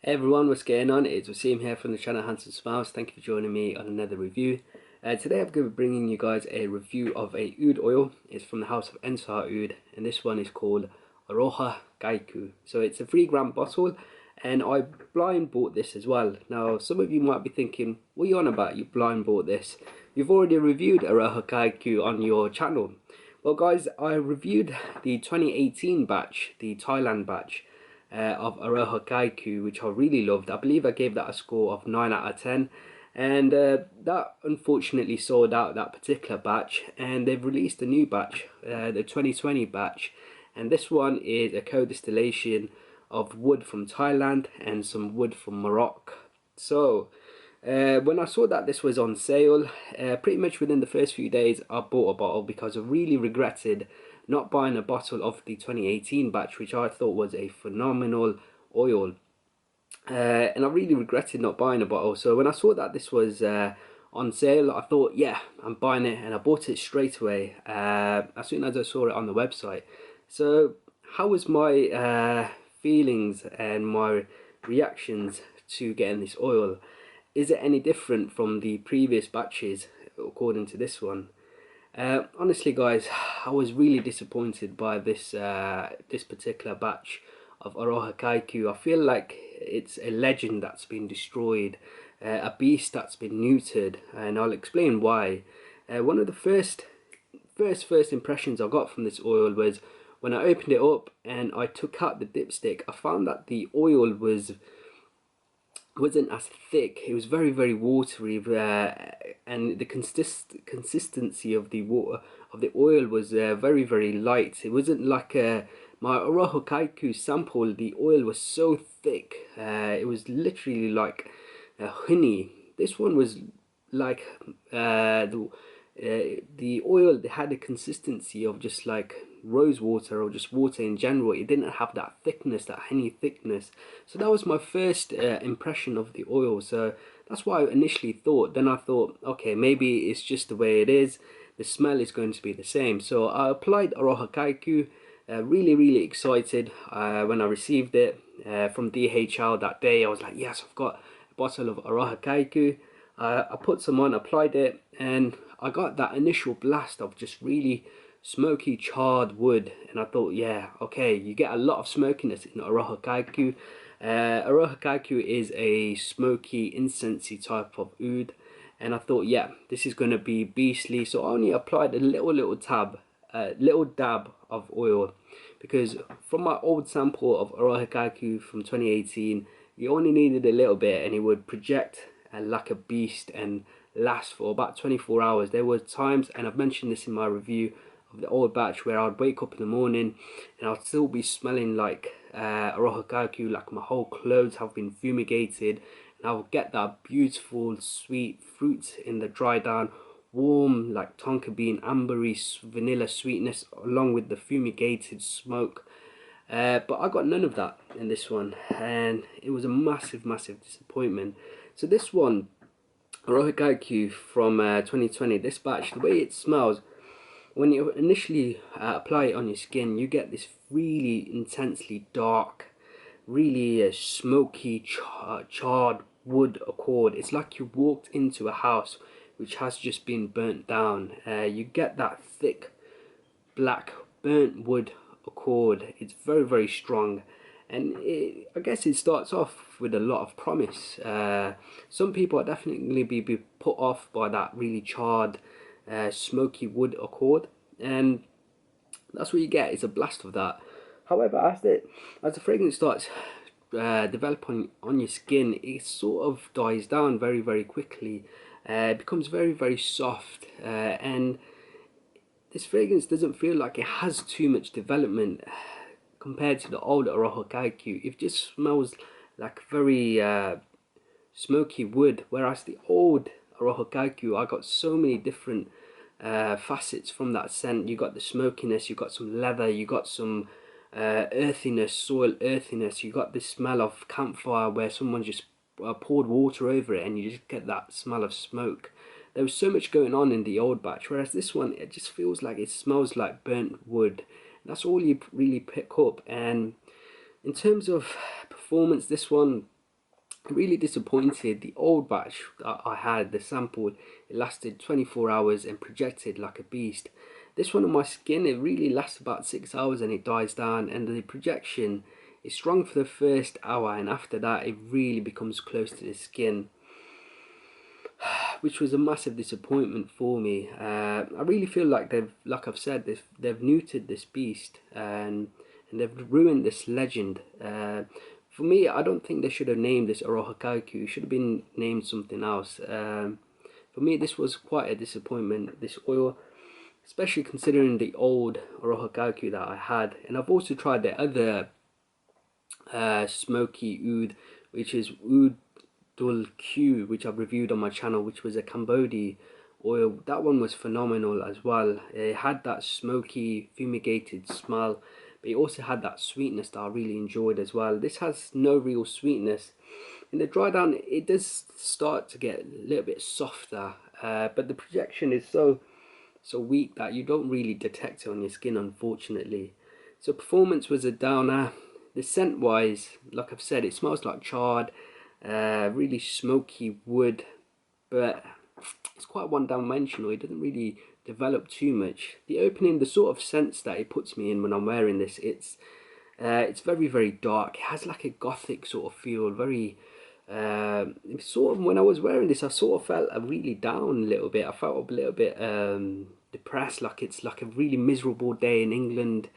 Hey everyone, what's going on? It's Waseem here from the channel HandsomeSmells. Thank you for joining me on another review. Today I'm going to be bringing you guys a review of a oud oil. It's from the house of Ensar oud, and this one is called Aroha Kyaku. So it's a 3 gram bottle, and I blind bought this as well. Now some of you might be thinking, what are you on about? You blind bought this. You've already reviewed Aroha Kyaku on your channel. Well guys, I reviewed the 2018 batch, the Thailand batch. Of Aroha Kyaku, which I really loved. I believe I gave that a score of 9 out of 10, and that unfortunately sold out, that particular batch, and they've released a new batch, the 2020 batch, and this one is a co-distillation of wood from Thailand and some wood from Morocco. So when I saw that this was on sale, pretty much within the first few days I bought a bottle, because I really regretted not buying a bottle of the 2018 batch, which I thought was a phenomenal oil, and I really regretted not buying a bottle. So when I saw that this was on sale, I thought, yeah, I'm buying it, and I bought it straight away as soon as I saw it on the website. So how was my feelings and my reactions to getting this oil? Is it any different from the previous batches according to this one? Honestly guys, I was really disappointed by this this particular batch of Aroha Kyaku. I feel like it's a legend that's been destroyed, a beast that's been neutered, and I'll explain why. One of the first impressions I got from this oil was when I opened it up and I took out the dipstick. I found that the oil wasn't as thick. It was very watery, and the consistency of the water of the oil was very light. It wasn't like my Aroha Kyaku sample. The oil was so thick, it was literally like honey. This one was like the oil had a consistency of just like rose water, or just water in general. It didn't have that thickness, that honey thickness. So that was my first impression of the oil. So that's what I initially thought. Then I thought, okay, maybe it's just the way it is, the smell is going to be the same. So I applied Aroha Kyaku, really excited when I received it from DHL that day. I was like, yes, I've got a bottle of Aroha Kyaku. I put some on, applied it, and I got that initial blast of just really smoky charred wood, and I thought, yeah, okay, you get a lot of smokiness in Aroha Kyaku. Aroha Kyaku is a smoky, incensey type of oud, and I thought, yeah, this is going to be beastly. So I only applied a little dab of oil, because from my old sample of Aroha Kyaku from 2018, you only needed a little bit and it would project like a beast and last for about 24 hours. There were times, and I've mentioned this in my review of the old batch, where I'd wake up in the morning and I'd still be smelling like Aroha Kyaku, like my whole clothes have been fumigated, and I would get that beautiful sweet fruit in the dry down, warm like tonka bean, ambery vanilla sweetness, along with the fumigated smoke. But I got none of that in this one, and it was a massive disappointment. So this one, Aroha Kyaku from 2020, this batch, the way it smells, when you initially apply it on your skin, you get this really intensely dark, really smoky, charred wood accord. It's like you walked into a house which has just been burnt down. You get that thick, black, burnt wood accord. It's very strong, and I guess it starts off with a lot of promise. Some people are definitely be put off by that really charred, smoky wood accord, and that's what you get. It's a blast of that. However, as the fragrance starts developing on your skin, it sort of dies down very quickly. It becomes very soft, and this fragrance doesn't feel like it has too much development compared to the old Aroha Kyaku. It just smells like very smoky wood, whereas the old Aroha Kyaku, I got so many different facets from that scent. You got the smokiness, you got some leather, you got some earthiness, soil earthiness, you got this smell of campfire where someone just poured water over it, and you just get that smell of smoke. There was so much going on in the old batch, whereas this one, it just feels like it smells like burnt wood. That's all you really pick up. And in terms of performance, this one, Really disappointed. The old batch that I had, the sample, it lasted 24 hours and projected like a beast. This one on my skin, it really lasts about 6 hours and it dies down, and the projection is strong for the first hour, and after that it really becomes close to the skin, which was a massive disappointment for me. I really feel like like I've said, they've neutered this beast, and they've ruined this legend. For me, I don't think they should have named this Aroha Kyaku. It should have been named something else. For me, this was quite a disappointment, this oil, especially considering the old Aroha Kyaku that I had. And I've also tried the other smoky oud, which is oud Dul Q, which I've reviewed on my channel, which was a Cambodian oil. That one was phenomenal as well. It had that smoky, fumigated smell, but it also had that sweetness that I really enjoyed as well. This has no real sweetness. In the dry down, it does start to get a little bit softer, but the projection is so weak that you don't really detect it on your skin, unfortunately. So performance was a downer. The scent wise, like I've said, it smells like charred, really smoky wood, but it's quite one dimensional. It doesn't really develop too much. The opening, the sort of scents that it puts me in when I'm wearing this, it's very, very dark. It has like a gothic sort of feel, very sort of, when I was wearing this, I sort of felt really down a little bit. I felt a little bit depressed, like it's like a really miserable day in England.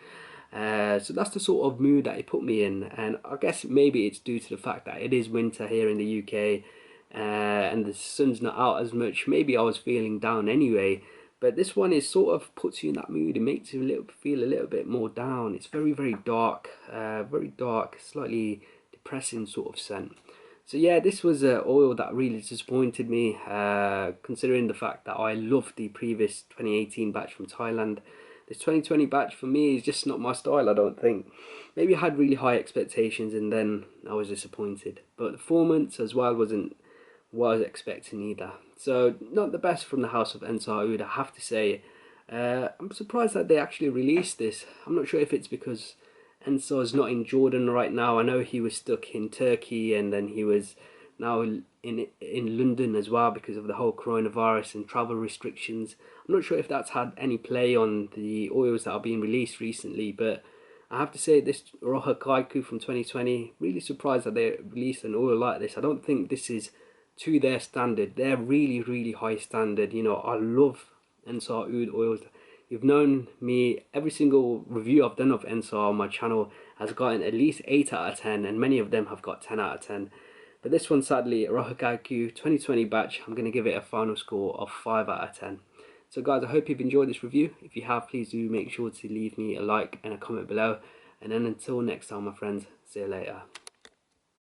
So that's the sort of mood that it put me in, and I guess maybe it's due to the fact that it is winter here in the UK, and the sun's not out as much. Maybe I was feeling down anyway, but this one is sort of puts you in that mood. It makes you feel a little bit more down. It's very, very dark, slightly depressing sort of scent. So yeah, this was an oil that really disappointed me, considering the fact that I loved the previous 2018 batch from Thailand. This 2020 batch for me is just not my style, I don't think. Maybe I had really high expectations and then I was disappointed. But the performance as well wasn't what I was expecting either. So not the best from the house of Ensar Oud, I have to say. I'm surprised that they actually released this. I'm not sure if it's because Ensar's not in Jordan right now. I know he was stuck in Turkey, and then he was now in London as well because of the whole coronavirus and travel restrictions. I'm not sure if that's had any play on the oils that are being released recently, but I have to say this Aroha Kyaku from 2020, really surprised that they released an oil like this. I don't think this is to their standard. They're really, really high standard. You know, I love Ensar Oud oils. You've known me, every single review I've done of Ensar on my channel has gotten at least 8 out of 10, and many of them have got 10 out of 10. But this one, sadly, Aroha Kyaku 2020 batch, I'm going to give it a final score of 5 out of 10. So guys, I hope you've enjoyed this review. If you have, please do make sure to leave me a like and a comment below. And then until next time, my friends, see you later.